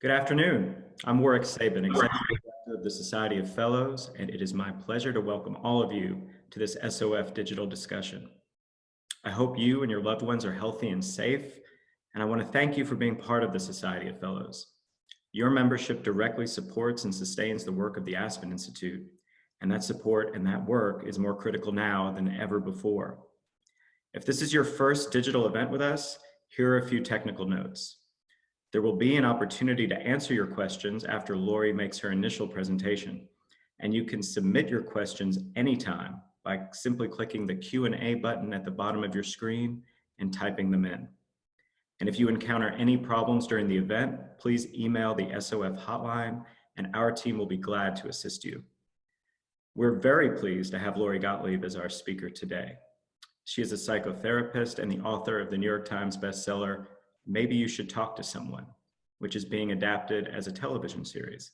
Good afternoon. I'm Warwick Sabin, Executive Director of the Society of Fellows, and it is my pleasure to welcome all of you to this SOF Digital Discussion. I hope you and your loved ones are healthy and safe, and I want to thank you for being part of the Society of Fellows. Your membership directly supports and sustains the work of the Aspen Institute, and that support and that work is more critical now than ever before. If this is your first digital event with us, here are a few technical notes. There will be an opportunity to answer your questions after Lori makes her initial presentation, and you can submit your questions anytime by simply clicking the Q&A button at the bottom of your screen and typing them in. And if you encounter any problems during the event, please email the SOF hotline and our team will be glad to assist you. We're very pleased to have Lori Gottlieb as our speaker today. She is a psychotherapist and the author of the New York Times bestseller, Maybe You Should Talk to Someone, which is being adapted as a television series.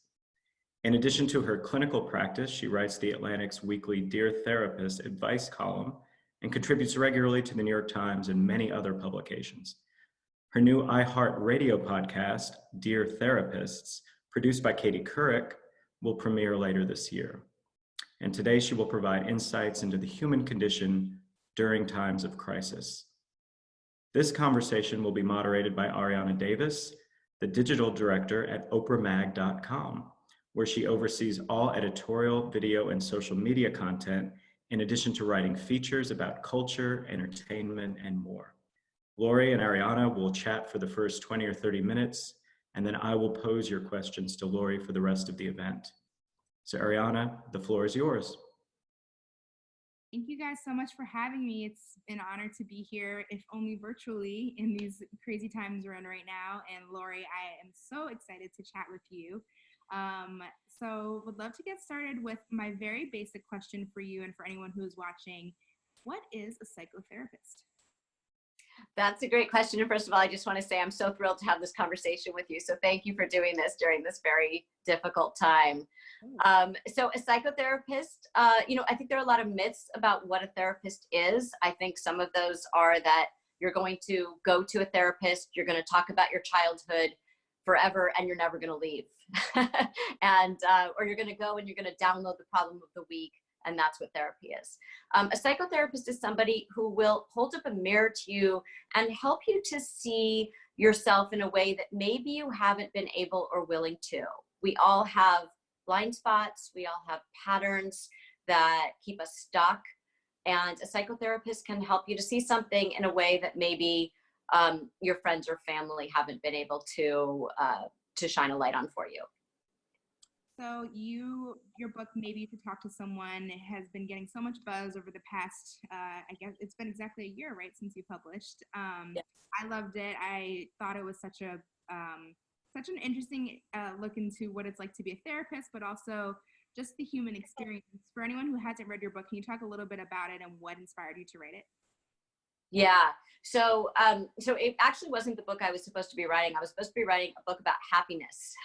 In addition to her clinical practice, she writes the Atlantic's weekly Dear Therapist advice column and contributes regularly to the New York Times and many other publications. Her new iHeartRadio podcast, Dear Therapists, produced by Katie Couric, will premiere later this year. And today she will provide insights into the human condition during times of crisis. This conversation will be moderated by Arianna Davis, the digital director at oprahmag.com, where she oversees all editorial, video, and social media content, in addition to writing features about culture, entertainment, and more. Lori and Arianna will chat for the first 20 or 30 minutes, and then I will pose your questions to Lori for the rest of the event. So Arianna, the floor is yours. Thank you guys so much for having me. It's an honor to be here, if only virtually, in these crazy times we're in right now. And Lori, I am so excited to chat with you. So would love to get started with my very basic question for you and for anyone who is watching. What is a psychotherapist? That's a great question. And first of all, I just want to say I'm so thrilled to have this conversation with you. So thank you for doing this during this very difficult time. So a psychotherapist, I think there are a lot of myths about what a therapist is. I think some of those are that you're going to go to a therapist, you're going to talk about your childhood forever, and you're never going to leave. Or you're going to go and you're going to download the problem of the week. And that's what therapy is. A psychotherapist is somebody who will hold up a mirror to you and help you to see yourself in a way that maybe you haven't been able or willing to. We all have blind spots. We all have patterns that keep us stuck. And a psychotherapist can help you to see something in a way that maybe your friends or family haven't been able to shine a light on for you. So your book, Maybe You Should Talk to Someone, has been getting so much buzz over the past, I guess it's been exactly a year, right, since you published. Yes. I loved it. I thought it was such an interesting look into what it's like to be a therapist, but also just the human experience. For anyone who hasn't read your book, can you talk a little bit about it and what inspired you to write it? Yeah. So it actually wasn't the book I was supposed to be writing. I was supposed to be writing a book about happiness,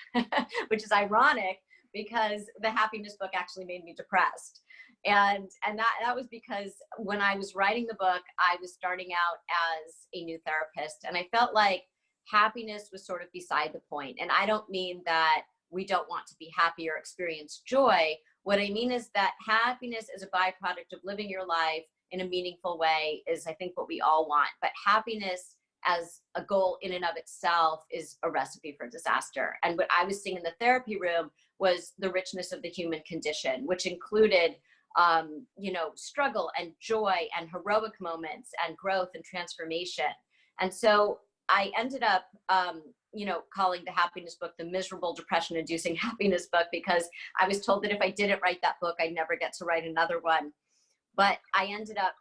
which is ironic because the happiness book actually made me depressed. And that was because when I was writing the book, I was starting out as a new therapist, and I felt like happiness was sort of beside the point. And I don't mean that we don't want to be happy or experience joy. What I mean is that happiness is a byproduct of living your life in a meaningful way is, I think, what we all want. But happiness as a goal in and of itself is a recipe for disaster. And what I was seeing in the therapy room was the richness of the human condition, which included, struggle and joy and heroic moments and growth and transformation. And so I ended up, calling the happiness book the miserable, depression-inducing happiness book, because I was told that if I didn't write that book, I'd never get to write another one. But I ended up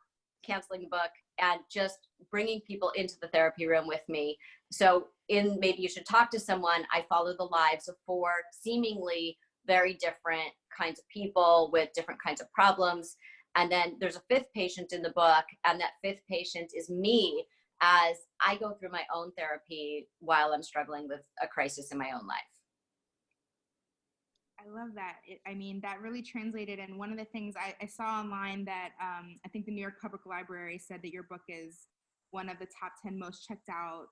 canceling the book and just bringing people into the therapy room with me. So in Maybe You Should Talk to Someone, I follow the lives of 4 seemingly very different kinds of people with different kinds of problems. And then there's a 5th patient in the book, and that 5th patient is me as I go through my own therapy while I'm struggling with a crisis in my own life. I love that. That really translated. And one of the things I saw online that I think the New York Public Library said that your book is one of the top 10 most checked out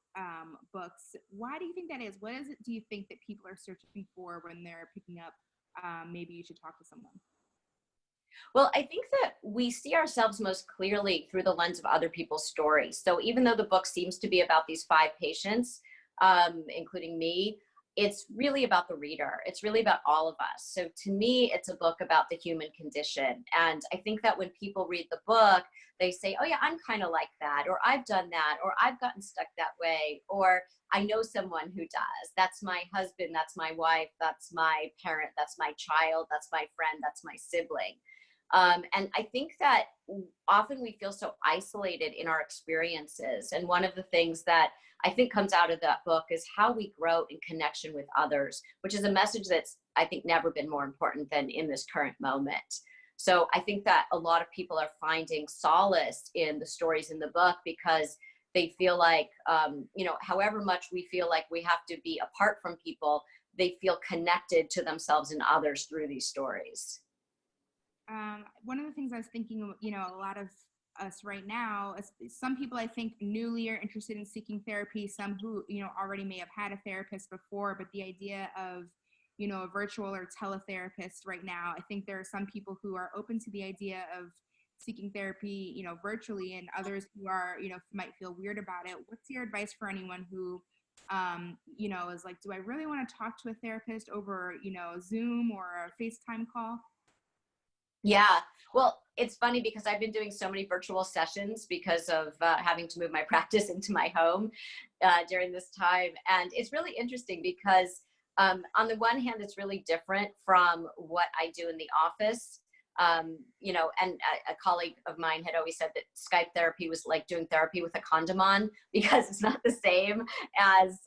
books. Why do you think that is? What is it do you think that people are searching for when they're picking up Maybe You Should Talk to Someone? Well, I think that we see ourselves most clearly through the lens of other people's stories. So even though the book seems to be about these 5 patients, including me, it's really about the reader. It's really about all of us. So to me, it's a book about the human condition. And I think that when people read the book, they say, oh yeah, I'm kind of like that, or I've done that, or I've gotten stuck that way, or I know someone who does. That's my husband, that's my wife, that's my parent, that's my child, that's my friend, that's my sibling. And I think that often we feel so isolated in our experiences. And one of the things that I think comes out of that book is how we grow in connection with others, which is a message that's, I think, never been more important than in this current moment. So I think that a lot of people are finding solace in the stories in the book because they feel like, however much we feel like we have to be apart from people, they feel connected to themselves and others through these stories. One of the things I was thinking, a lot of us right now, some people I think newly are interested in seeking therapy, some who, already may have had a therapist before, but the idea of, a virtual or teletherapist right now, I think there are some people who are open to the idea of seeking therapy, virtually, and others who are, might feel weird about it. What's your advice for anyone who, is like, do I really want to talk to a therapist over, Zoom or a FaceTime call? Yeah, well, it's funny because I've been doing so many virtual sessions because of having to move my practice into my home during this time. And it's really interesting because on the one hand, it's really different from what I do in the office. And a colleague of mine had always said that Skype therapy was like doing therapy with a condom on because it's not the same as,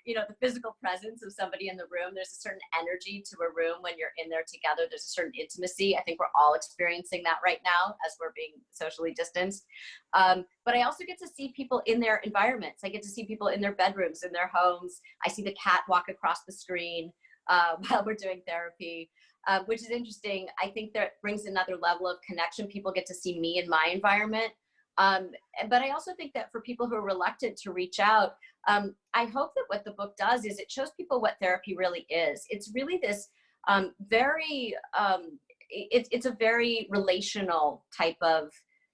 the physical presence of somebody in the room. There's a certain energy to a room when you're in there together. There's a certain intimacy. I think we're all experiencing that right now as we're being socially distanced. But I also get to see people in their environments. I get to see people in their bedrooms, in their homes. I see the cat walk across the screen while we're doing therapy. Which is interesting. I think that brings another level of connection. People get to see me in my environment. But I also think that for people who are reluctant to reach out, I hope that what the book does is it shows people what therapy really is. It's really this it's a very relational type of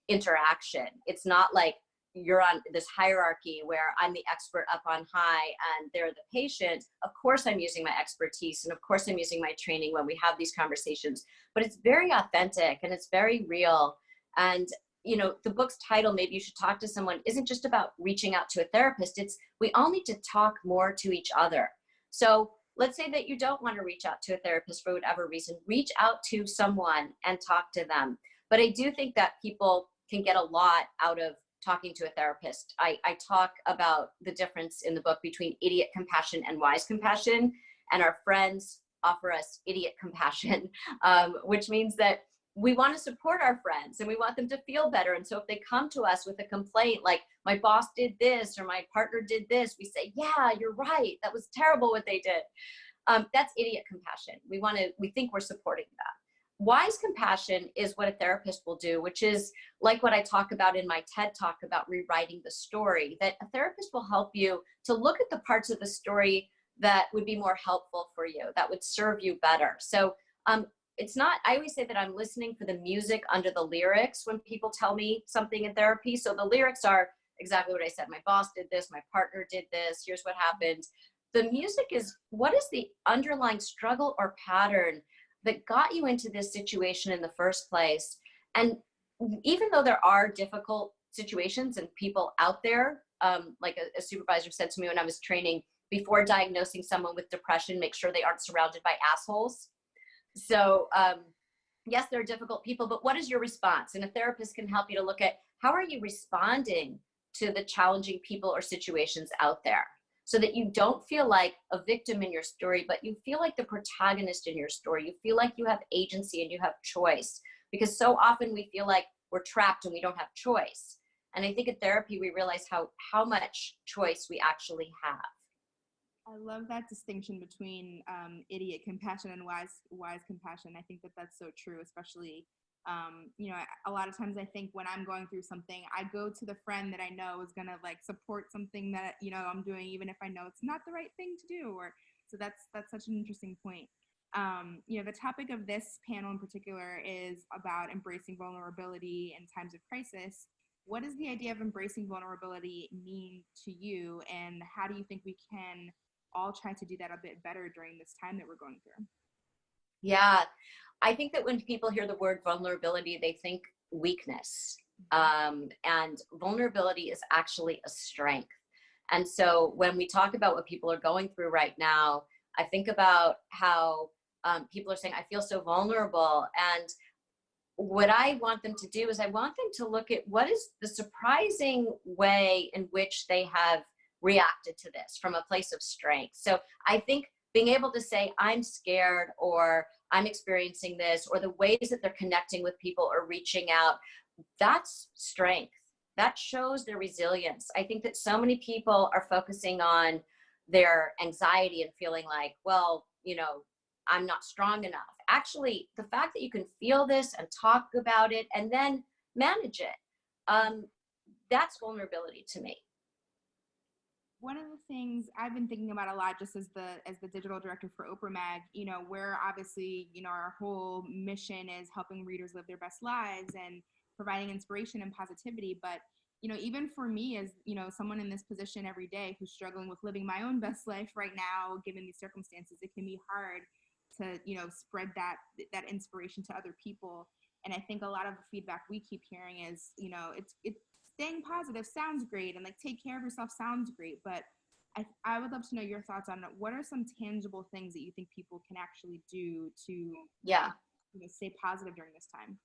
interaction. It's not like you're on this hierarchy where I'm the expert up on high and they're the patient. Of course, I'm using my expertise and of course I'm using my training when we have these conversations, but it's very authentic and it's very real. And, the book's title, Maybe You Should Talk to Someone, isn't just about reaching out to a therapist. It's we all need to talk more to each other. So let's say that you don't want to reach out to a therapist for whatever reason, reach out to someone and talk to them. But I do think that people can get a lot out of talking to a therapist. I talk about the difference in the book between idiot compassion and wise compassion, and our friends offer us idiot compassion, which means that we want to support our friends and we want them to feel better. And so if they come to us with a complaint like my boss did this or my partner did this, we say, yeah, you're right. That was terrible what they did. That's idiot compassion. We think we're supporting that. Wise compassion is what a therapist will do, which is like what I talk about in my TED Talk about rewriting the story, that a therapist will help you to look at the parts of the story that would be more helpful for you, that would serve you better. So it's not, I always say that I'm listening for the music under the lyrics when people tell me something in therapy. So the lyrics are exactly what I said. My boss did this, my partner did this, here's what happened. The music is, what is the underlying struggle or pattern that got you into this situation in the first place? And even though there are difficult situations and people out there, like a supervisor said to me when I was training, before diagnosing someone with depression, make sure they aren't surrounded by assholes. So yes, there are difficult people, but what is your response? And a therapist can help you to look at how are you responding to the challenging people or situations out there, so that you don't feel like a victim in your story, but you feel like the protagonist in your story. You feel like you have agency and you have choice, because so often we feel like we're trapped and we don't have choice. And I think in therapy, we realize how much choice we actually have. I love that distinction between idiot compassion and wise compassion. I think that that's so true, especially A lot of times I think when I'm going through something, I go to the friend that I know is going to like support something that, I'm doing, even if I know it's not the right thing to do. So that's such an interesting point. The topic of this panel in particular is about embracing vulnerability in times of crisis. What does the idea of embracing vulnerability mean to you, and how do you think we can all try to do that a bit better during this time that we're going through? Yeah, I think that when people hear the word vulnerability, they think weakness. And vulnerability is actually a strength. And so when we talk about what people are going through right now, I think about how people are saying, I feel so vulnerable. And what I want them to do is I want them to look at what is the surprising way in which they have reacted to this from a place of strength. So I think being able to say, I'm scared, or I'm experiencing this, or the ways that they're connecting with people or reaching out, that's strength. That shows their resilience. I think that so many people are focusing on their anxiety and feeling like, well, I'm not strong enough. Actually, the fact that you can feel this and talk about it and then manage it, that's vulnerability to me. One of the things I've been thinking about a lot, just as the digital director for Oprah Mag, where obviously, our whole mission is helping readers live their best lives and providing inspiration and positivity. But, even for me as, someone in this position every day who's struggling with living my own best life right now, given these circumstances, it can be hard to, spread that inspiration to other people. And I think a lot of the feedback we keep hearing is, it's staying positive sounds great, and like take care of yourself sounds great, but I would love to know your thoughts on what are some tangible things that you think people can actually do to stay positive during this time.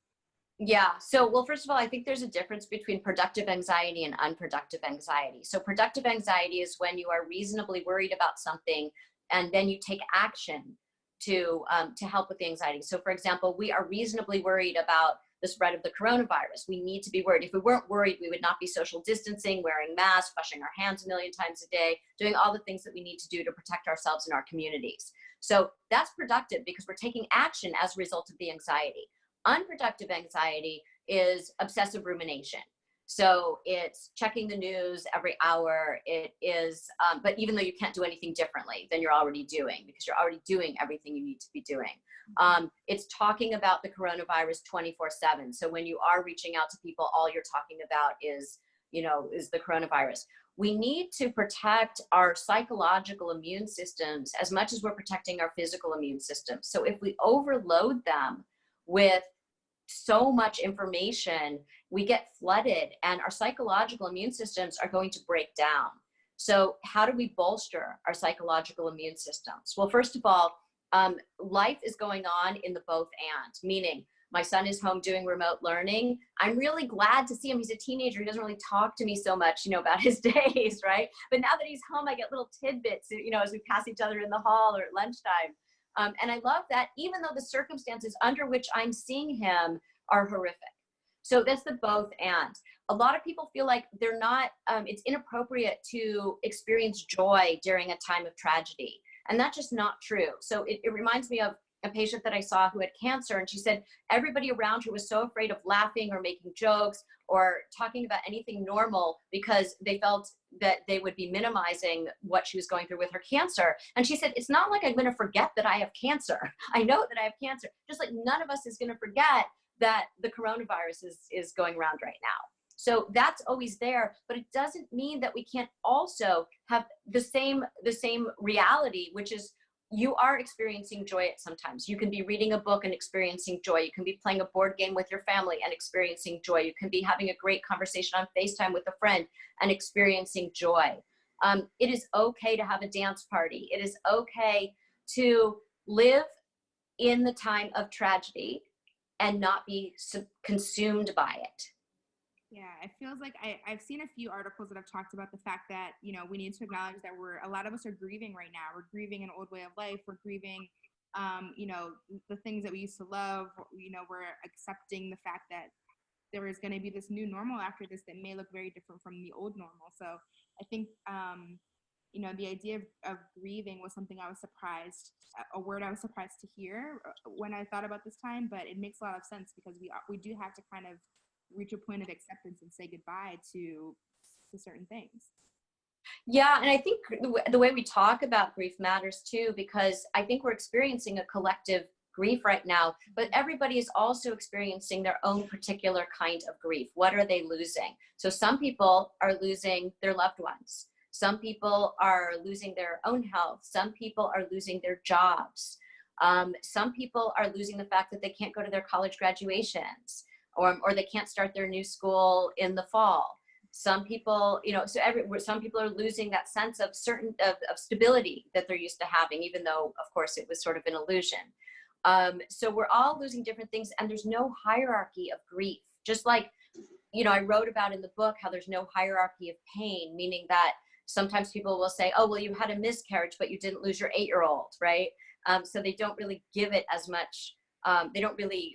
Yeah. So, well, first of all, I think there's a difference between productive anxiety and unproductive anxiety. So productive anxiety is when you are reasonably worried about something and then you take action to help with the anxiety. So for example, we are reasonably worried about the spread of the coronavirus. We need to be worried. If we weren't worried, we would not be social distancing, wearing masks, washing our hands a million times a day, doing all the things that we need to do to protect ourselves and our communities. So that's productive because we're taking action as a result of the anxiety. Unproductive anxiety is obsessive rumination. So it's checking the news every hour. It is, but even though you can't do anything differently than you're already doing, because you're already doing everything you need to be doing. It's talking about the coronavirus 24/7. So when you are reaching out to people, all you're talking about is the coronavirus. We need to protect our psychological immune systems as much as we're protecting our physical immune systems. So if we overload them with so much information, we get flooded and our psychological immune systems are going to break down. So how do we bolster our psychological immune systems? Well, first of all, life is going on in the both and, meaning my son is home doing remote learning. I'm really glad to see him. He's a teenager. He doesn't really talk to me so much, about his days, right? But now that he's home, I get little tidbits, as we pass each other in the hall or at lunchtime. And I love that, even though the circumstances under which I'm seeing him are horrific. So that's the both and. A lot of people feel like they're not, it's inappropriate to experience joy during a time of tragedy. And that's just not true. So it reminds me of a patient that I saw who had cancer, and she said everybody around her was so afraid of laughing or making jokes or talking about anything normal because they felt that they would be minimizing what she was going through with her cancer. And she said, it's not like I'm going to forget that I have cancer. I know that I have cancer, just like none of us is going to forget that the coronavirus is going around right now. So that's always there, but it doesn't mean that we can't also have the same reality, which is you are experiencing joy at sometimes. You can be reading a book and experiencing joy. You can be playing a board game with your family and experiencing joy. You can be having a great conversation on FaceTime with a friend and experiencing joy. It is okay to have a dance party. It is okay to live in the time of tragedy and not be consumed by it. Yeah, it feels like I've seen a few articles that have talked about the fact that, we need to acknowledge that a lot of us are grieving right now. We're grieving an old way of life. We're grieving, the things that we used to love. We're accepting the fact that there is going to be this new normal after this that may look very different from the old normal. So I think the idea of grieving was something I was surprised, a word I was surprised to hear when I thought about this time, but it makes a lot of sense because we do have to kind of reach a point of acceptance and say goodbye to certain things. Yeah, and I think the way we talk about grief matters too, because I think we're experiencing a collective grief right now, but everybody is also experiencing their own particular kind of grief. What are they losing? So some people are losing their loved ones. Some people are losing their own health. Some people are losing their jobs. Some people are losing the fact that they can't go to their college graduations, or they can't start their new school in the fall. Some people, some people are losing that sense of of stability that they're used to having, even though, of course, it was sort of an illusion. So we're all losing different things, and there's no hierarchy of grief. Just like, I wrote about in the book how there's no hierarchy of pain, meaning that sometimes people will say, oh, well, you had a miscarriage, but you didn't lose your 8-year-old, right? So they don't really give it as much. They don't really,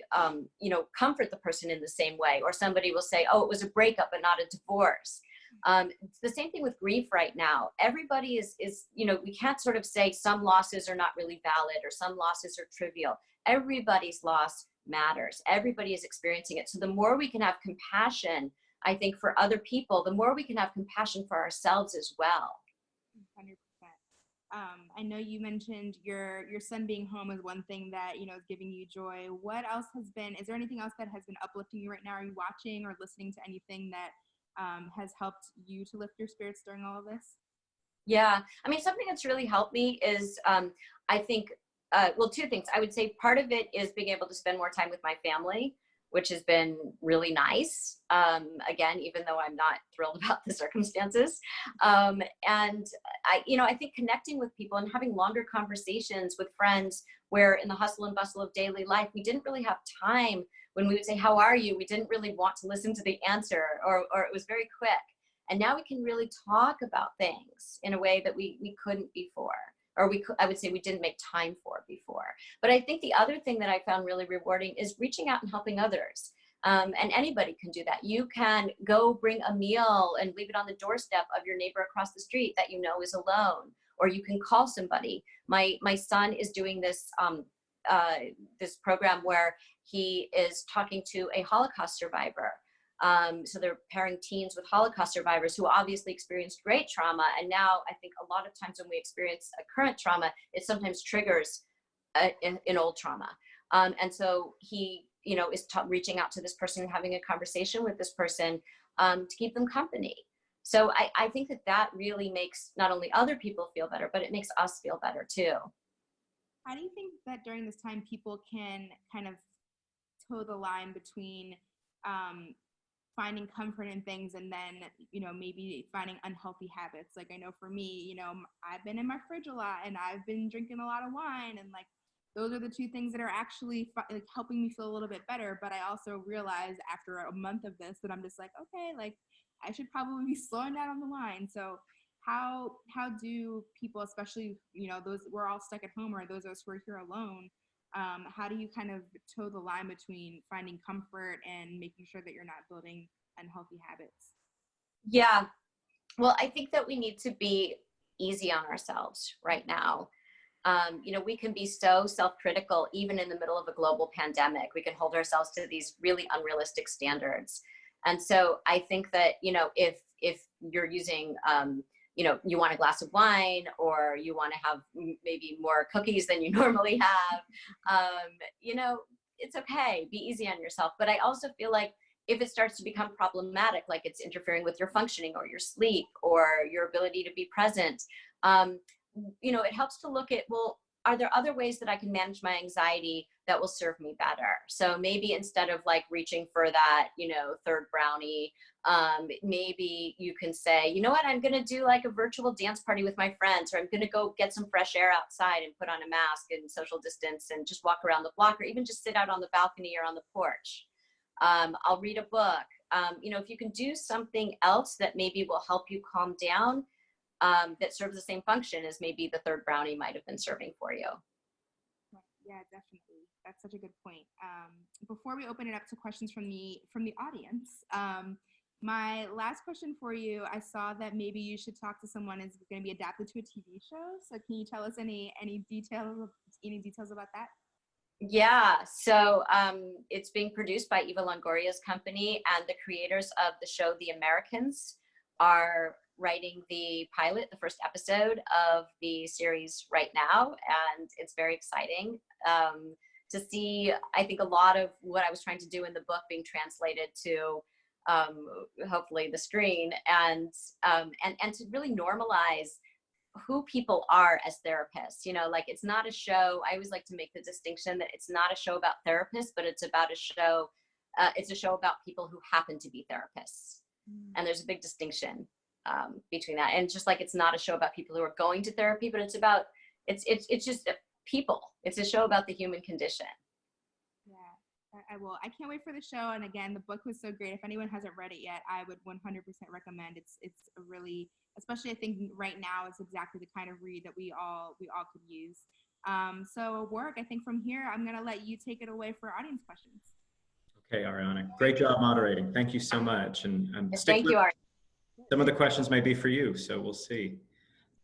comfort the person in the same way. Or somebody will say, oh, it was a breakup, but not a divorce. It's the same thing with grief right now. Everybody is, we can't sort of say some losses are not really valid or some losses are trivial. Everybody's loss matters. Everybody is experiencing it. So the more we can have compassion, I think, for other people, the more we can have compassion for ourselves as well. 100%. I know you mentioned your son being home is one thing that, is giving you joy. What else is there anything else that has been uplifting you right now? Are you watching or listening to anything that has helped you to lift your spirits during all of this? Yeah. I mean, something that's really helped me is, I think, two things. I would say part of it is being able to spend more time with my family, which has been really nice. Again, even though I'm not thrilled about the circumstances. And I think connecting with people and having longer conversations with friends where in the hustle and bustle of daily life, we didn't really have time when we would say, how are you? We didn't really want to listen to the answer, or it was very quick. And now we can really talk about things in a way that we couldn't before. Or I would say we didn't make time for before. But I think the other thing that I found really rewarding is reaching out and helping others. And anybody can do that. You can go bring a meal and leave it on the doorstep of your neighbor across the street that you know is alone. Or you can call somebody. My son is doing this this program where he is talking to a Holocaust survivor. So they're pairing teens with Holocaust survivors who obviously experienced great trauma. And now I think a lot of times when we experience a current trauma, it sometimes triggers an old trauma. And so he, is reaching out to this person, having a conversation with this person to keep them company. So I think that really makes not only other people feel better, but it makes us feel better too. How do you think that during this time people can kind of toe the line between finding comfort in things and then, maybe finding unhealthy habits? Like, I know for me, I've been in my fridge a lot and I've been drinking a lot of wine, and like, those are the two things that are actually like helping me feel a little bit better. But I also realized after a month of this that I'm just like, okay, like I should probably be slowing down on the wine. So how do people, especially, those we're all stuck at home, or those of us who are here alone, how do you kind of toe the line between finding comfort and making sure that you're not building unhealthy habits? Yeah. Well, I think that we need to be easy on ourselves right now. We can be so self-critical, even in the middle of a global pandemic. We can hold ourselves to these really unrealistic standards. And so I think that, if you're using, you want a glass of wine, or you want to have maybe more cookies than you normally have, it's okay. Be easy on yourself. But I also feel like if it starts to become problematic, like it's interfering with your functioning or your sleep or your ability to be present, it helps to look at, well, are there other ways that I can manage my anxiety that will serve me better? So maybe instead of like reaching for that, third brownie, maybe you can say, you know what, I'm going to do like a virtual dance party with my friends, or I'm going to go get some fresh air outside and put on a mask and social distance and just walk around the block, or even just sit out on the balcony or on the porch. I'll read a book. If you can do something else that maybe will help you calm down, that serves the same function as maybe the third brownie might have been serving for you. Yeah, definitely. That's such a good point. Before we open it up to questions from the audience, My last question for you, I saw that maybe you should talk to someone who's going to be adapted to a TV show. So can you tell us any details about that? Yeah, so it's being produced by Eva Longoria's company, and the creators of the show The Americans are writing the pilot, the first episode of the series right now, and it's very exciting to see, I think, a lot of what I was trying to do in the book being translated to hopefully the screen, and to really normalize who people are as therapists. You know, like, it's not a show. I always like to make the distinction that it's not a show about therapists, but it's about a show. It's a show about people who happen to be therapists, and there's a big distinction between that. And just like it's not a show about people who are going to therapy, but it's about it's just people. It's a show about the human condition. Yeah, I will. I can't wait for the show. And again, the book was so great. If anyone hasn't read it yet, I would 100% recommend. It's a really, especially I think right now, it's exactly the kind of read that we all could use. So work, I think from here, I'm going to let you take it away for audience questions. Okay, Arianna, great job moderating. Thank you so much. And Thank you, Ari. Some of the questions may be for you, so we'll see.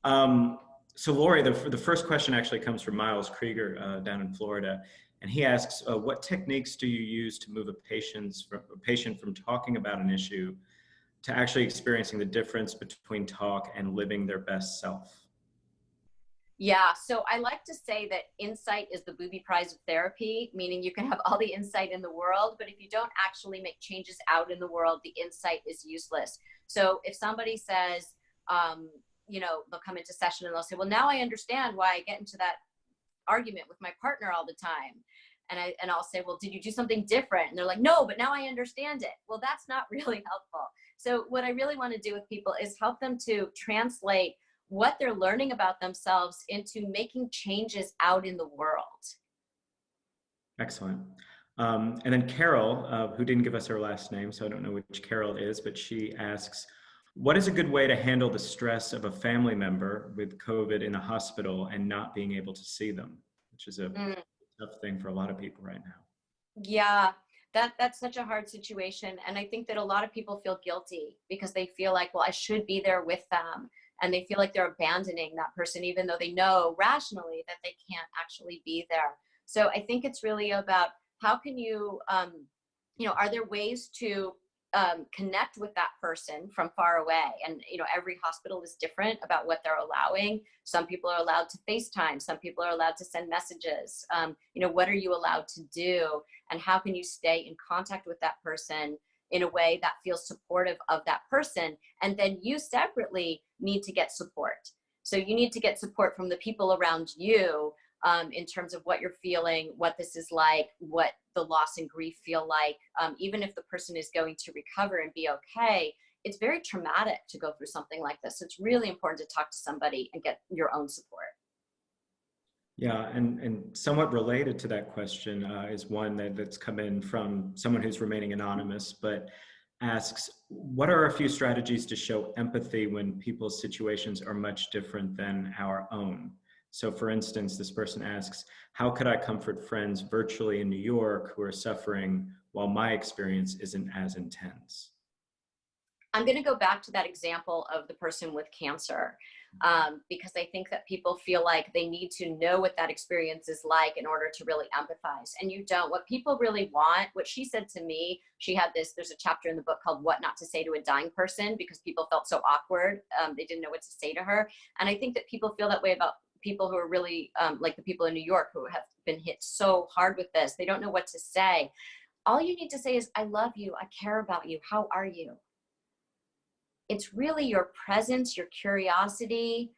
So Lori, the first question actually comes from Miles Krieger down in Florida. And he asks, what techniques do you use to move a patient from talking about an issue to actually experiencing the difference between talk and living their best self? Yeah, so I like to say that insight is the booby prize of therapy, meaning you can have all the insight in the world, but if you don't actually make changes out in the world, the insight is useless. So if somebody says, you know, they'll come into session and they'll say, well, now I understand why I get into that argument with my partner all the time. And I'll say, well, did you do something different? And they're like, no, but now I understand it. Well, that's not really helpful. So what I really want to do with people is help them to translate what they're learning about themselves into making changes out in the world. Excellent. And then Carol, who didn't give us her last name, so I don't know which Carol it is, but she asks, what is a good way to handle the stress of a family member with COVID in the hospital and not being able to see them, which is a tough thing for a lot of people right now? Yeah, that's such a hard situation. And I think that a lot of people feel guilty because they feel like, well, I should be there with them. And they feel like they're abandoning that person, even though they know rationally that they can't actually be there. So I think it's really about how can you, you know, are there ways to connect with that person from far away? And, you know, every hospital is different about what they're allowing. Some people are allowed to FaceTime. Some people are allowed to send messages. You know, what are you allowed to do? And how can you stay in contact with that person in a way that feels supportive of that person? And then you separately need to get support. So you need to get support from the people around you in terms of what you're feeling, what this is like, what the loss and grief feel like. Even if the person is going to recover and be okay, it's very traumatic to go through something like this. So it's really important to talk to somebody and get your own support. Yeah, and somewhat related to that question is one that's come in from someone who's remaining anonymous, but asks, what are a few strategies to show empathy when people's situations are much different than our own? So for instance, this person asks, how could I comfort friends virtually in New York who are suffering while my experience isn't as intense? I'm going to go back to that example of the person with cancer, because I think that people feel like they need to know what that experience is like in order to really empathize. And you don't. What people really want, what she said to me, she had this, there's a chapter in the book called What Not to Say to a Dying Person, because people felt so awkward. They didn't know what to say to her. And I think that people feel that way about people who are really like the people in New York who have been hit so hard with this. They don't know what to say. All you need to say is, I love you. I care about you. How are you? It's really your presence, your curiosity,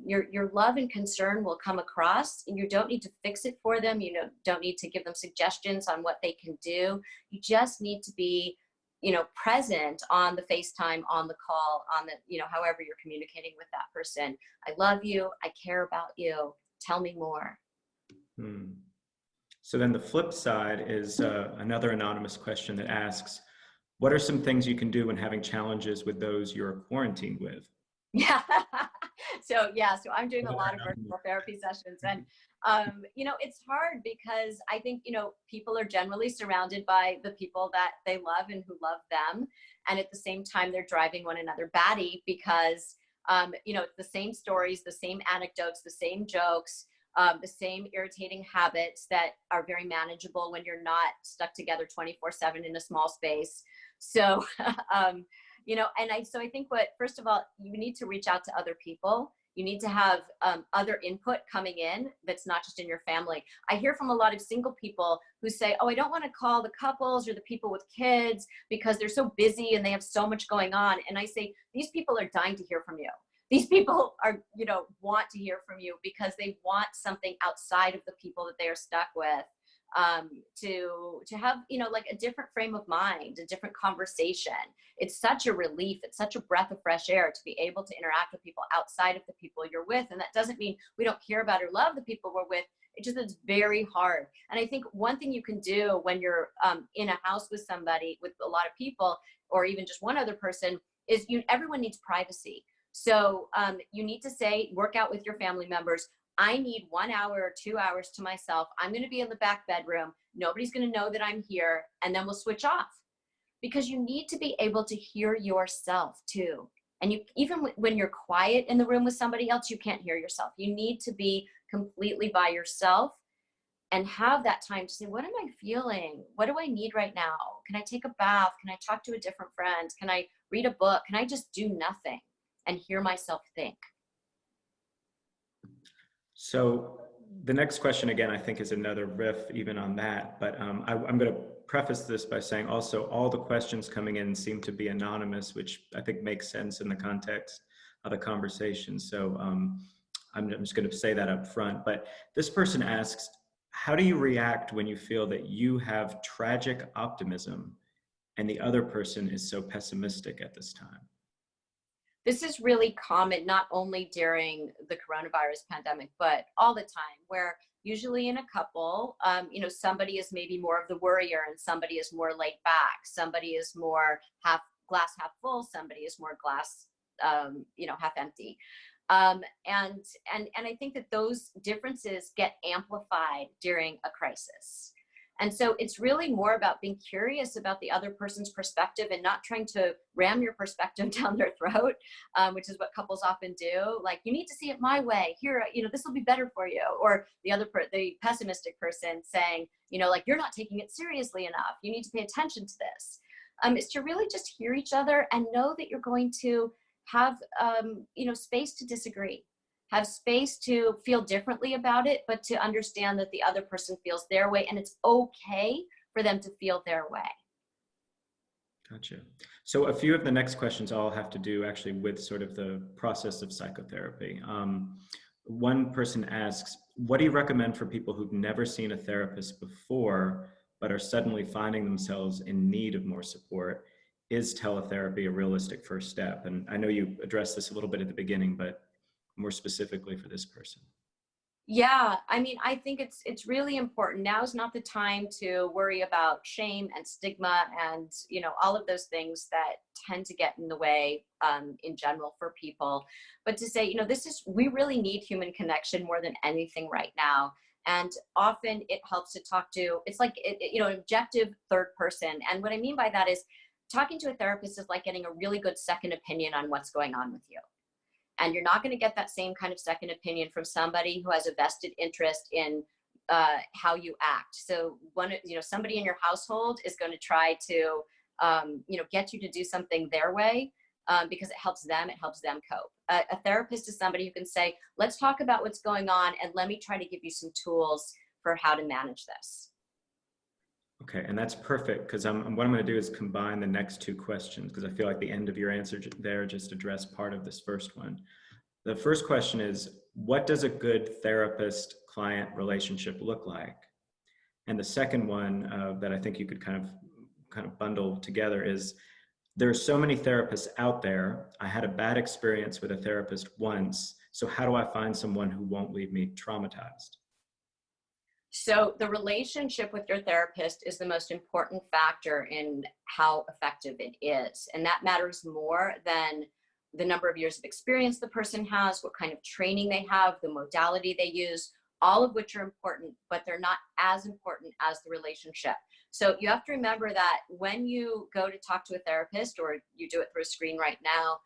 your love and concern will come across. And you don't need to fix it for them. You don't need to give them suggestions on what they can do. You just need to be, present on the FaceTime, on the call, on the, however you're communicating with that person. I love you. I care about you. Tell me more. So then the flip side is another anonymous question that asks, what are some things you can do when having challenges with those you're quarantined with? Yeah, So yeah, so I'm doing a lot of virtual therapy sessions, and it's hard because I think, people are generally surrounded by the people that they love and who love them. And at the same time, they're driving one another batty because, it's the same stories, the same anecdotes, the same jokes, the same irritating habits that are very manageable when you're not stuck together 24/7 in a small space. So, so I think first of all, you need to reach out to other people. You need to have other input coming in that's not just in your family. I hear from a lot of single people who say, oh, I don't want to call the couples or the people with kids because they're so busy and they have so much going on. And I say, these people are dying to hear from you. These people are, want to hear from you because they want something outside of the people that they are stuck with, to have, like a different frame of mind, a different conversation. It's such a relief. It's such a breath of fresh air to be able to interact with people outside of the people you're with. And that doesn't mean we don't care about or love the people we're with. It's very hard. And I think one thing you can do when you're in a house with somebody, with a lot of people, or even just one other person, is everyone needs privacy. So you need to work out with your family members. I need 1 hour or 2 hours to myself. I'm going to be in the back bedroom. Nobody's going to know that I'm here. And then we'll switch off, because you need to be able to hear yourself too. And even when you're quiet in the room with somebody else, you can't hear yourself. You need to be completely by yourself and have that time to say, what am I feeling? What do I need right now? Can I take a bath? Can I talk to a different friend? Can I read a book? Can I just do nothing and hear myself think? So the next question, again, I think is another riff even on that, but I'm going to preface this by saying also all the questions coming in seem to be anonymous, which I think makes sense in the context of the conversation. So I'm just going to say that up front. But this person asks, how do you react when you feel that you have tragic optimism and the other person is so pessimistic at this time? This is really common, not only during the coronavirus pandemic, but all the time, where usually in a couple, somebody is maybe more of the worrier and somebody is more laid back. Somebody is more glass half full. Somebody is more glass, half empty. And I think that those differences get amplified during a crisis. And so it's really more about being curious about the other person's perspective and not trying to ram your perspective down their throat, which is what couples often do. Like, you need to see it my way. Here, this will be better for you. Or the pessimistic person saying, like, you're not taking it seriously enough. You need to pay attention to this. Is to really just hear each other and know that you're going to have, space to disagree. Have space to feel differently about it, but to understand that the other person feels their way, and it's okay for them to feel their way. Gotcha. So a few of the next questions all have to do actually with sort of the process of psychotherapy. One person asks, what do you recommend for people who've never seen a therapist before, but are suddenly finding themselves in need of more support? Is teletherapy a realistic first step? And I know you addressed this a little bit at the beginning, but more specifically for this person. Yeah, I think it's really important. Now is not the time to worry about shame and stigma and, all of those things that tend to get in the way in general for people. But to say, we really need human connection more than anything right now. And often it helps to talk to, it's like, an objective third person. And what I mean by that is talking to a therapist is like getting a really good second opinion on what's going on with you. And you're not going to get that same kind of second opinion from somebody who has a vested interest in how you act. So somebody in your household is going to try to, get you to do something their way because it helps them cope. A therapist is somebody who can say, let's talk about what's going on and let me try to give you some tools for how to manage this. Okay, and that's perfect, because what I'm going to do is combine the next two questions, because I feel like the end of your answer there just addressed part of this first one. The first question is, what does a good therapist-client relationship look like? And the second one that I think you could kind of bundle together is, there are so many therapists out there. I had a bad experience with a therapist once, so how do I find someone who won't leave me traumatized? So the relationship with your therapist is the most important factor in how effective it is. And that matters more than the number of years of experience the person has, what kind of training they have, the modality they use, all of which are important, but they're not as important as the relationship. So you have to remember that when you go to talk to a therapist, or you do it through a screen right now,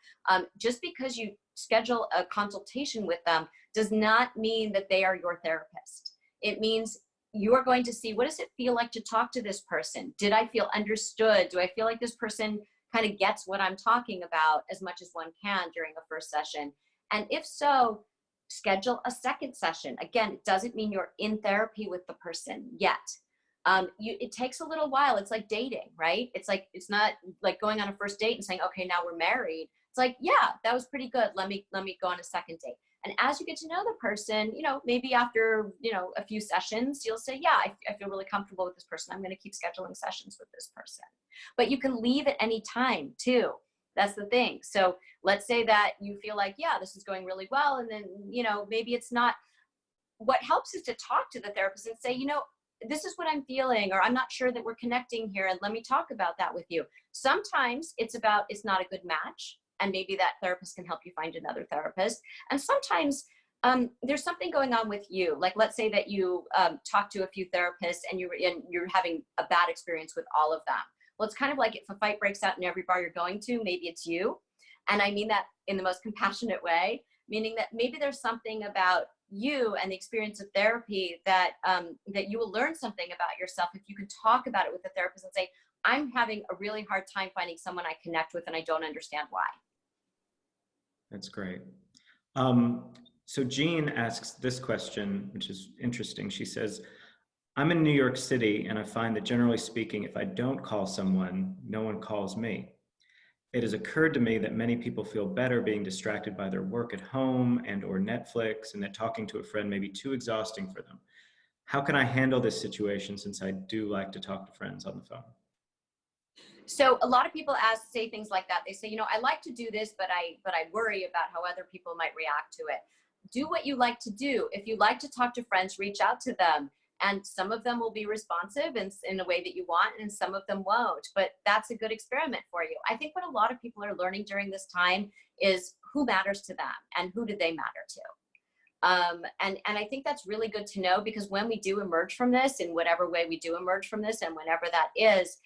just because you schedule a consultation with them does not mean that they are your therapist. It means you are going to see, what does it feel like to talk to this person? Did I feel understood? Do I feel like this person kind of gets what I'm talking about as much as one can during a first session? And if so, schedule a second session. Again, it doesn't mean you're in therapy with the person yet. It takes a little while. It's like dating, right? It's not like going on a first date and saying, okay, now we're married. It's like, yeah, that was pretty good. Let me go on a second date. And as you get to know the person, maybe after, a few sessions, you'll say, yeah, I feel really comfortable with this person. I'm going to keep scheduling sessions with this person. But you can leave at any time too. That's the thing. So let's say that you feel like, yeah, this is going really well. And then, maybe it's not. What helps is to talk to the therapist and say, this is what I'm feeling, or I'm not sure that we're connecting here, and let me talk about that with you. Sometimes it's not a good match, and maybe that therapist can help you find another therapist. And sometimes there's something going on with you. Like, let's say that you talk to a few therapists and you're having a bad experience with all of them. Well, it's kind of like if a fight breaks out in every bar you're going to, maybe it's you. And I mean that in the most compassionate way, meaning that maybe there's something about you and the experience of therapy that you will learn something about yourself if you can talk about it with the therapist and say, I'm having a really hard time finding someone I connect with, and I don't understand why. That's great. So Jean asks this question, which is interesting. She says, I'm in New York City, and I find that generally speaking, if I don't call someone, no one calls me. It has occurred to me that many people feel better being distracted by their work at home and or Netflix, and that talking to a friend may be too exhausting for them. How can I handle this situation, since I do like to talk to friends on the phone? So a lot of people say things like that. They say, I like to do this, but I worry about how other people might react to it. Do what you like to do. If you like to talk to friends, reach out to them. And some of them will be responsive in the way that you want, and some of them won't. But that's a good experiment for you. I think what a lot of people are learning during this time is who matters to them and who do they matter to. And I think that's really good to know, because when we do emerge from this, in whatever way we do emerge from this, and whenever that is,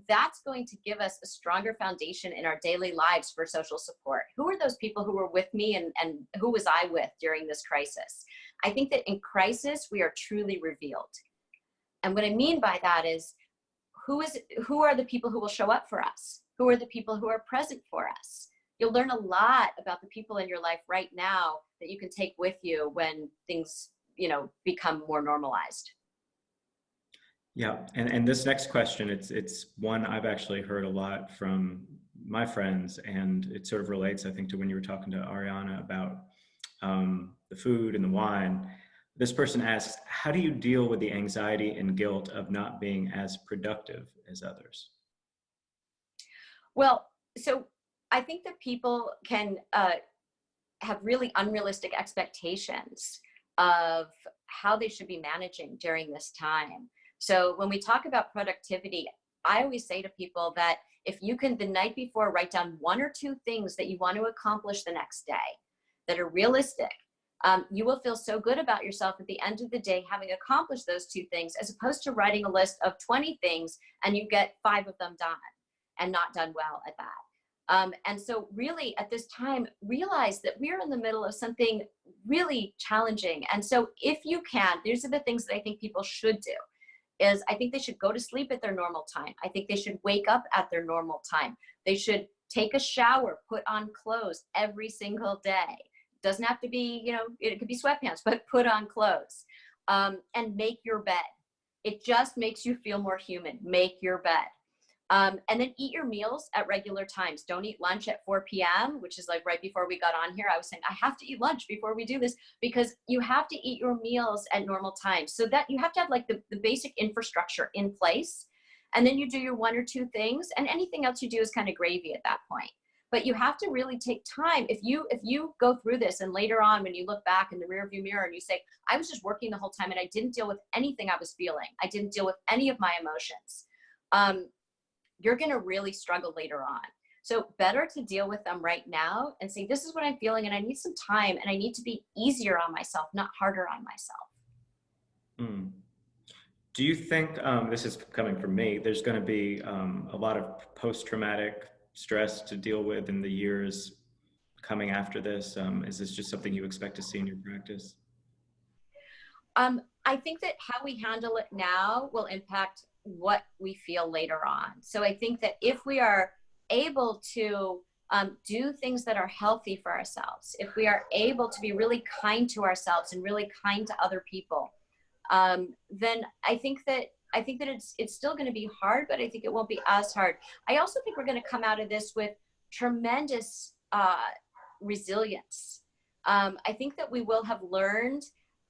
that's going to give us a stronger foundation in our daily lives for social support. Who are those people who were with me, and who was I with during this crisis? I think that in crisis, we are truly revealed. And what I mean by that is, who are the people who will show up for us? Who are the people who are present for us? You'll learn a lot about the people in your life right now that you can take with you when things, become more normalized. Yeah, and this next question, it's one I've actually heard a lot from my friends, and it sort of relates, I think, to when you were talking to Arianna about the food and the wine. This person asks, how do you deal with the anxiety and guilt of not being as productive as others? Well, so I think that people can have really unrealistic expectations of how they should be managing during this time. So when we talk about productivity, I always say to people that if you can, the night before, write down 1 or 2 things that you want to accomplish the next day that are realistic, you will feel so good about yourself at the end of the day having accomplished those 2 things, as opposed to writing a list of 20 things and you get 5 of them done and not done well at that. And so really at this time, realize that we're in the middle of something really challenging. And so if you can, these are the things that I think people should do. Is I think they should go to sleep at their normal time. I think they should wake up at their normal time. They should take a shower, put on clothes every single day. Doesn't have to be, it could be sweatpants, but put on clothes, and make your bed. It just makes you feel more human. Make your bed. And then eat your meals at regular times. Don't eat lunch at 4 p.m., which is like right before we got on here. I was saying, I have to eat lunch before we do this, because you have to eat your meals at normal times, so that you have to have like the basic infrastructure in place. And then you do your 1 or 2 things, and anything else you do is kind of gravy at that point. But you have to really take time. If you go through this and later on, when you look back in the rearview mirror and you say, I was just working the whole time and I didn't deal with anything I was feeling, I didn't deal with any of my emotions, you're going to really struggle later on. So better to deal with them right now and say, this is what I'm feeling and I need some time and I need to be easier on myself, not harder on myself. Mm. Do you think, this is coming from me, there's going to be a lot of post-traumatic stress to deal with in the years coming after this? Is this just something you expect to see in your practice? I think that how we handle it now will impact what we feel later on. So I think that if we are able to do things that are healthy for ourselves, if we are able to be really kind to ourselves and really kind to other people, then I think that it's still going to be hard, but I think it won't be as hard. I also think we're going to come out of this with tremendous resilience. I think that we will have learned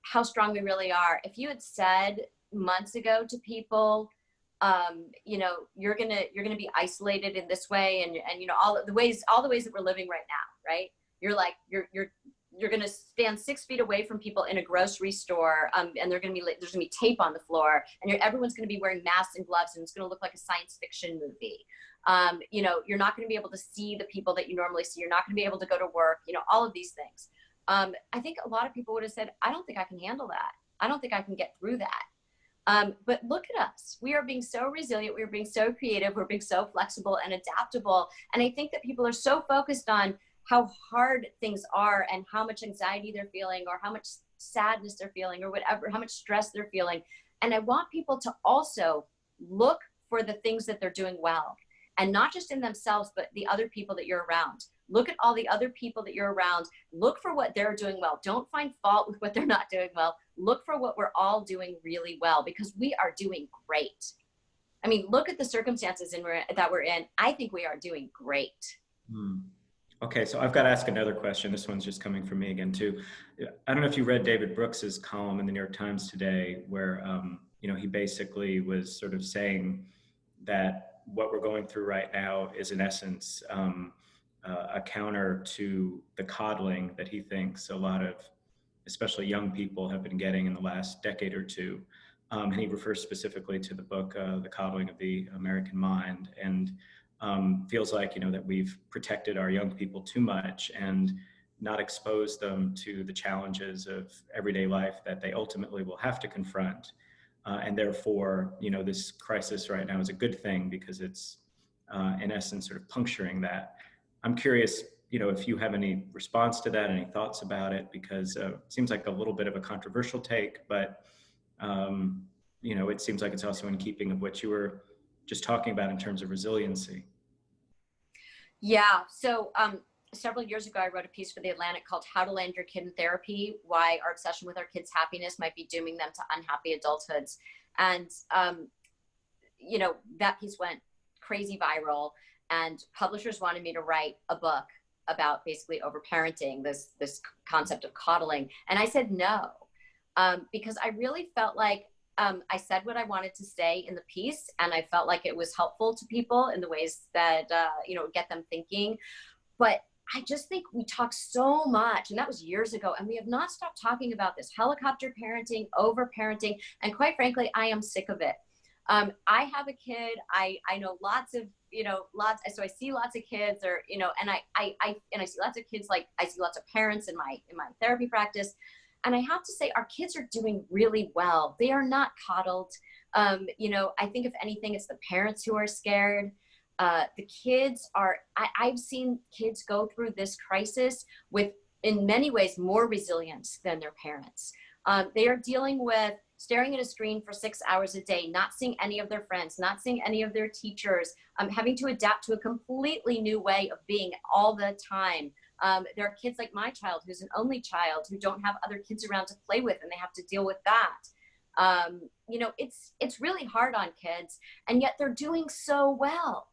how strong we really are. If you had said months ago to people, you know, you're gonna be isolated in this way, and you know all the ways that we're living right now, right? You're like you're gonna stand 6 feet away from people in a grocery store, and there's gonna be tape on the floor, and everyone's gonna be wearing masks and gloves, and it's gonna look like a science fiction movie. You know, you're not gonna be able to see the people that you normally see. You're not gonna be able to go to work. You know, all of these things. I think a lot of people would have said, I don't think I can handle that. I don't think I can get through that. But look at us. We are being so resilient. We are being so creative. We're being so flexible and adaptable. And I think that people are so focused on how hard things are and how much anxiety they're feeling or how much sadness they're feeling or whatever, how much stress they're feeling. And I want people to also look for the things that they're doing well, and not just in themselves, but the other people that you're around. Look at all the other people that you're around. Look for what they're doing well. Don't find fault with what they're not doing well. Look for what we're all doing really well, because we are doing great. I mean, look at the circumstances that we're in. I think we are doing great. Hmm. Okay, so I've got to ask another question. This one's just coming from me again too. I don't know if you read David Brooks's column in the New York Times today, where you know, he basically was sort of saying that what we're going through right now is in essence a counter to the coddling that he thinks a lot of, especially young people, have been getting in the last decade or two. And he refers specifically to the book, The Coddling of the American Mind, and feels like, you know, that we've protected our young people too much and not exposed them to the challenges of everyday life that they ultimately will have to confront. And therefore, you know, this crisis right now is a good thing because it's, in essence, sort of puncturing that. I'm curious, you know, if you have any response to that, any thoughts about it, because it seems like a little bit of a controversial take, but, you know, it seems like it's also in keeping of what you were just talking about in terms of resiliency. Yeah. So several years ago, I wrote a piece for The Atlantic called How to Land Your Kid in Therapy, Why Our Obsession with Our Kids' Happiness Might Be Dooming Them to Unhappy Adulthoods. And, you know, that piece went crazy viral, and publishers wanted me to write a book about basically overparenting, this concept of coddling. And I said no, because I really felt like I said what I wanted to say in the piece, and I felt like it was helpful to people in the ways that, you know, get them thinking. But I just think we talk so much, and that was years ago, and we have not stopped talking about this helicopter parenting, overparenting, and quite frankly, I am sick of it. I have a kid. I know lots of, you know, so I see lots of kids, or, you know, and I see lots of kids, like I see lots of parents in my therapy practice. And I have to say, our kids are doing really well. They are not coddled. You know, I think if anything, it's the parents who are scared. The kids are, I've seen kids go through this crisis with, in many ways, more resilience than their parents. They are dealing with staring at a screen for 6 hours a day, not seeing any of their friends, not seeing any of their teachers, having to adapt to a completely new way of being all the time. There are kids like my child, who's an only child, who don't have other kids around to play with, and they have to deal with that. You know, it's really hard on kids, and yet they're doing so well.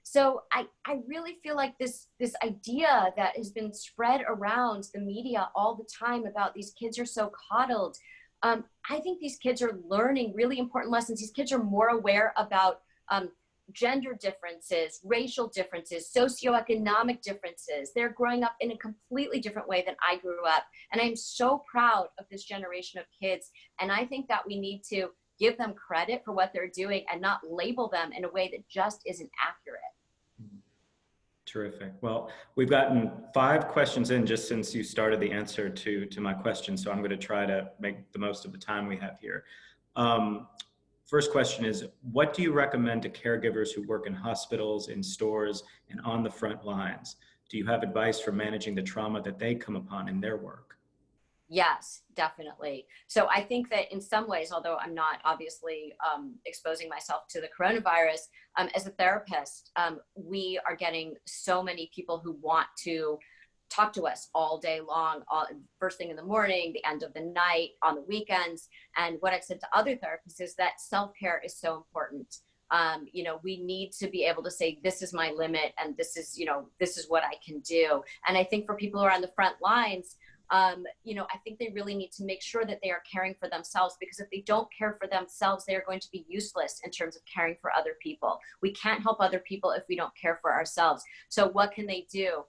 So I really feel like this idea that has been spread around the media all the time about these kids are so coddled. I think these kids are learning really important lessons. These kids are more aware about gender differences, racial differences, socioeconomic differences. They're growing up in a completely different way than I grew up. And I'm so proud of this generation of kids. And I think that we need to give them credit for what they're doing and not label them in a way that just isn't accurate. Terrific. Well, we've gotten 5 questions in just since you started the answer to my question, so I'm going to try to make the most of the time we have here. First question is, what do you recommend to caregivers who work in hospitals, in stores, and on the front lines? Do you have advice for managing the trauma that they come upon in their work? Yes, definitely. So I think that in some ways, although I'm not obviously exposing myself to the coronavirus, as a therapist, we are getting so many people who want to talk to us all day long, first thing in the morning, the end of the night, on the weekends. And what I've said to other therapists is that self-care is so important. We need to be able to say, this is my limit, and this is what I can do. And I think for people who are on the front lines, I think they really need to make sure that they are caring for themselves, because if they don't care for themselves, they are going to be useless in terms of caring for other people. We can't help other people if we don't care for ourselves. So what can they do?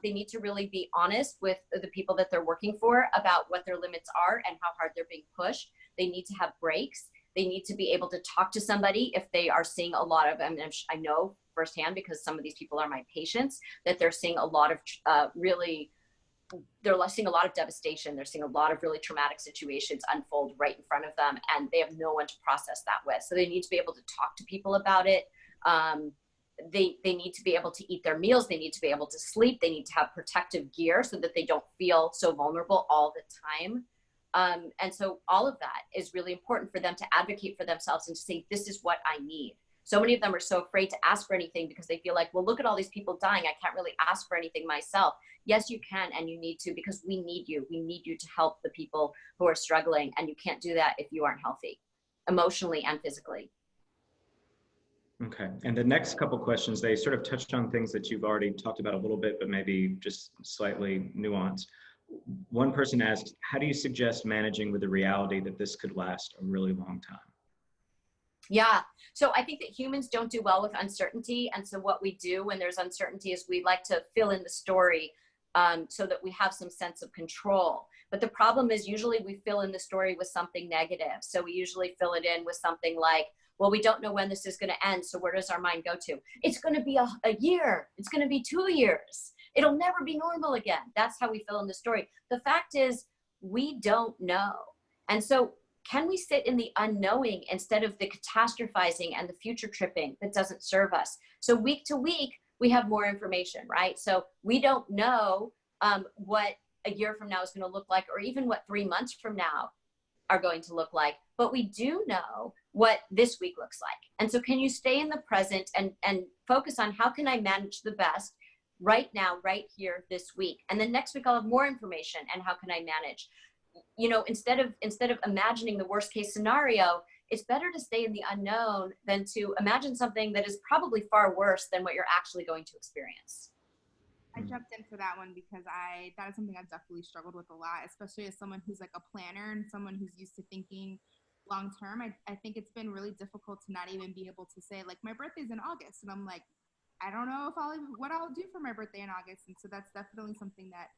They need to really be honest with the people that they're working for about what their limits are and how hard they're being pushed. They need to have breaks. They need to be able to talk to somebody if they are seeing a lot of, I know firsthand, because some of these people are my patients, that they're seeing a lot of they're seeing a lot of devastation. They're seeing a lot of really traumatic situations unfold right in front of them, and they have no one to process that with. So they need to be able to talk to people about it. They need to be able to eat their meals. They need to be able to sleep. They need to have protective gear so that they don't feel so vulnerable all the time. And so all of that is really important for them to advocate for themselves and to say, this is what I need. So many of them are so afraid to ask for anything because they feel like, well, look at all these people dying. I can't really ask for anything myself. Yes, you can, and you need to, because we need you. We need you to help the people who are struggling, and you can't do that if you aren't healthy, emotionally and physically. Okay, and the next couple questions, they sort of touched on things that you've already talked about a little bit, but maybe just slightly nuanced. One person asked, how do you suggest managing with the reality that this could last a really long time? Yeah. So I think that humans don't do well with uncertainty. And so what we do when there's uncertainty is we like to fill in the story so that we have some sense of control. But the problem is usually we fill in the story with something negative. So we usually fill it in with something like, well, we don't know when this is going to end. So where does our mind go to? It's going to be a year. It's going to be 2 years. It'll never be normal again. That's how we fill in the story. The fact is, we don't know. And so can we sit in the unknowing instead of the catastrophizing and the future tripping that doesn't serve us? So week to week, we have more information, right? So we don't know what a year from now is going to look like, or even what 3 months from now are going to look like, but we do know what this week looks like. And so can you stay in the present and focus on how can I manage the best right now, right here, this week? And then next week I'll have more information, and how can I manage? Instead of imagining the worst case scenario, it's better to stay in the unknown than to imagine something that is probably far worse than what you're actually going to experience. I jumped in for that one because that is something I've definitely struggled with a lot, especially as someone who's like a planner and someone who's used to thinking long term. I think it's been really difficult to not even be able to say, like, my birthday's in August, and I'm like, I don't know what I'll do for my birthday in August. And so that's definitely something that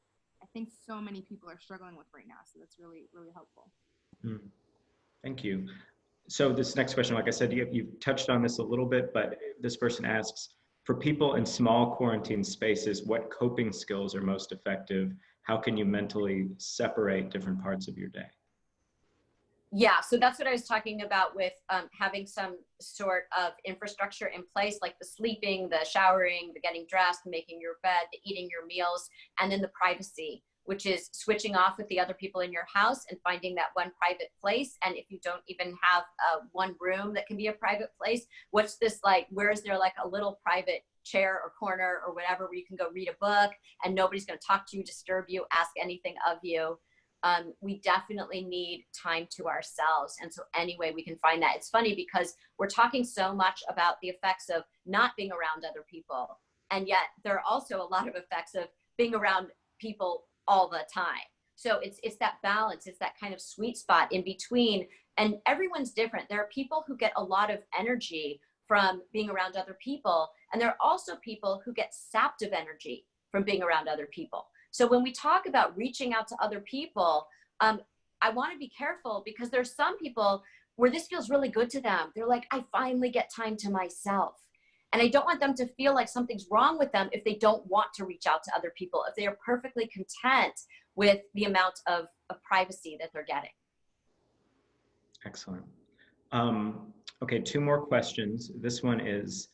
I think so many people are struggling with right now. So that's really, really helpful. Thank you. So this next question, like I said, you've touched on this a little bit, but this person asks, for people in small quarantine spaces, what coping skills are most effective? How can you mentally separate different parts of your day? Yeah, so that's what I was talking about with having some sort of infrastructure in place, like the sleeping, the showering, the getting dressed, making your bed, the eating your meals, and then the privacy, which is switching off with the other people in your house and finding that one private place. And if you don't even have one room that can be a private place, what's this like? Where is there like a little private chair or corner or whatever where you can go read a book and nobody's going to talk to you, disturb you, ask anything of you? We definitely need time to ourselves. And so any way we can find that. It's funny because we're talking so much about the effects of not being around other people. And yet there are also a lot of effects of being around people all the time. So it's that balance. It's that kind of sweet spot in between. And everyone's different. There are people who get a lot of energy from being around other people. And there are also people who get sapped of energy from being around other people. So when we talk about reaching out to other people, I want to be careful because there's some people where this feels really good to them. They're like, I finally get time to myself. And I don't want them to feel like something's wrong with them if they don't want to reach out to other people, if they are perfectly content with the amount of privacy that they're getting. Excellent. Okay, 2 more questions. This one is,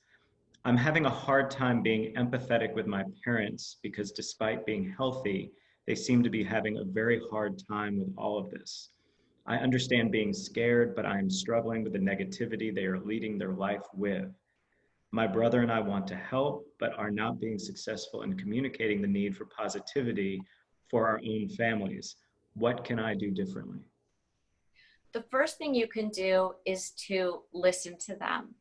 I'm having a hard time being empathetic with my parents because despite being healthy, they seem to be having a very hard time with all of this. I understand being scared, but I am struggling with the negativity they are leading their life with. My brother and I want to help, but are not being successful in communicating the need for positivity for our own families. What can I do differently? The first thing you can do is to listen to them.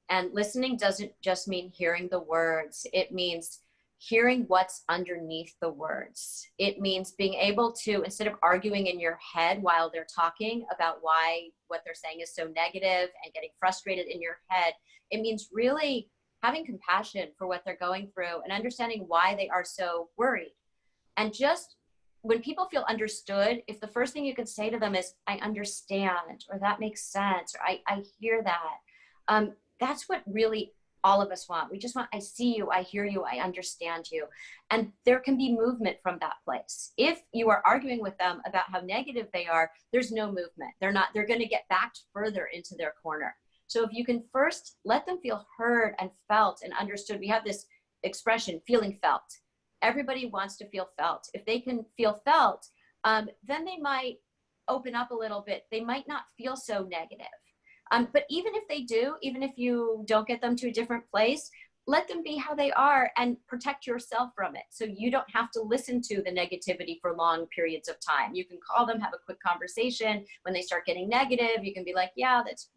And listening doesn't just mean hearing the words. It means hearing what's underneath the words. It means being able to, instead of arguing in your head while they're talking about why what they're saying is so negative and getting frustrated in your head, it means really having compassion for what they're going through and understanding why they are so worried. And just when people feel understood, if the first thing you can say to them is, I understand, or that makes sense, or I hear that, that's what really all of us want. We just want, I see you, I hear you, I understand you. And there can be movement from that place. If you are arguing with them about how negative they are, there's no movement. They're going to get backed further into their corner. So if you can first let them feel heard and felt and understood, we have this expression, feeling felt. Everybody wants to feel felt. If they can feel felt, then they might open up a little bit. They might not feel so negative. But even if they do, even if you don't get them to a different place, let them be how they are and protect yourself from it. So you don't have to listen to the negativity for long periods of time. You can call them, have a quick conversation. When they start getting negative, you can be like, yeah, that's,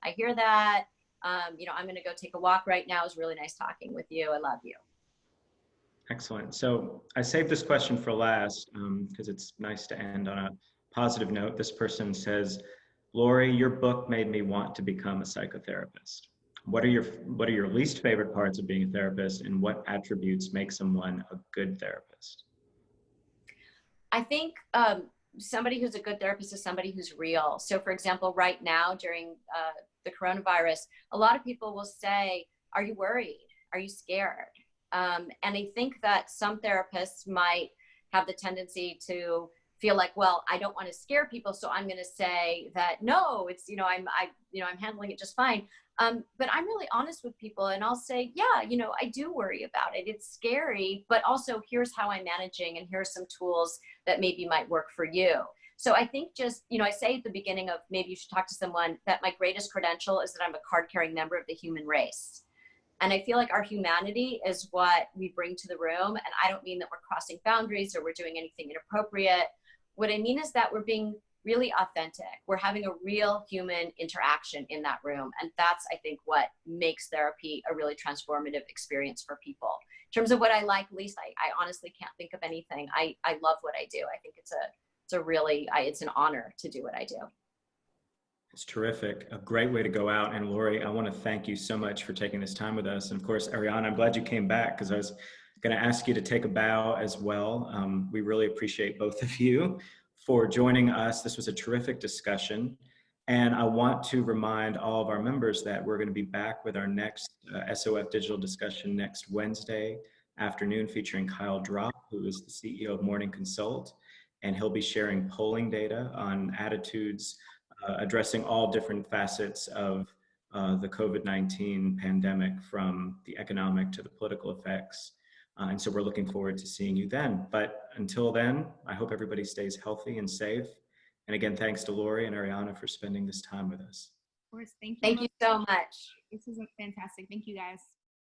I hear that. I'm going to go take a walk right now. It was really nice talking with you. I love you. Excellent. So I saved this question for last because it's nice to end on a positive note. This person says, Lori, your book made me want to become a psychotherapist. What are your least favorite parts of being a therapist, and what attributes make someone a good therapist? I think somebody who's a good therapist is somebody who's real. So for example, right now during the coronavirus, a lot of people will say, are you worried? Are you scared? And I think that some therapists might have the tendency to feel like, well, I don't want to scare people, so I'm going to say that no, it's I'm handling it just fine. But I'm really honest with people, and I'll say, yeah, I do worry about it. It's scary, but also here's how I'm managing, and here's some tools that maybe might work for you. So I think just, I say at the beginning of maybe you should talk to someone that my greatest credential is that I'm a card-carrying member of the human race. And I feel like our humanity is what we bring to the room. And I don't mean that we're crossing boundaries or we're doing anything inappropriate. What I mean is that we're being really authentic. We're having a real human interaction in that room. And that's, I think, what makes therapy a really transformative experience for people. In terms of what I like least, I honestly can't think of anything. I love what I do. I think it's an honor to do what I do. It's terrific. A great way to go out. And Lori, I want to thank you so much for taking this time with us. And of course, Arianna, I'm glad you came back because I was going to ask you to take a bow as well. We really appreciate both of you for joining us. This was a terrific discussion. And I want to remind all of our members that we're going to be back with our next SOF Digital Discussion next Wednesday afternoon featuring Kyle Drop, who is the CEO of Morning Consult. And he'll be sharing polling data on attitudes addressing all different facets of the COVID-19 pandemic, from the economic to the political effects. And so we're looking forward to seeing you then. But until then, I hope everybody stays healthy and safe. And again, thanks to Lori and Arianna for spending this time with us. Of course, thank you. Thank you so much. This is fantastic. Thank you, guys.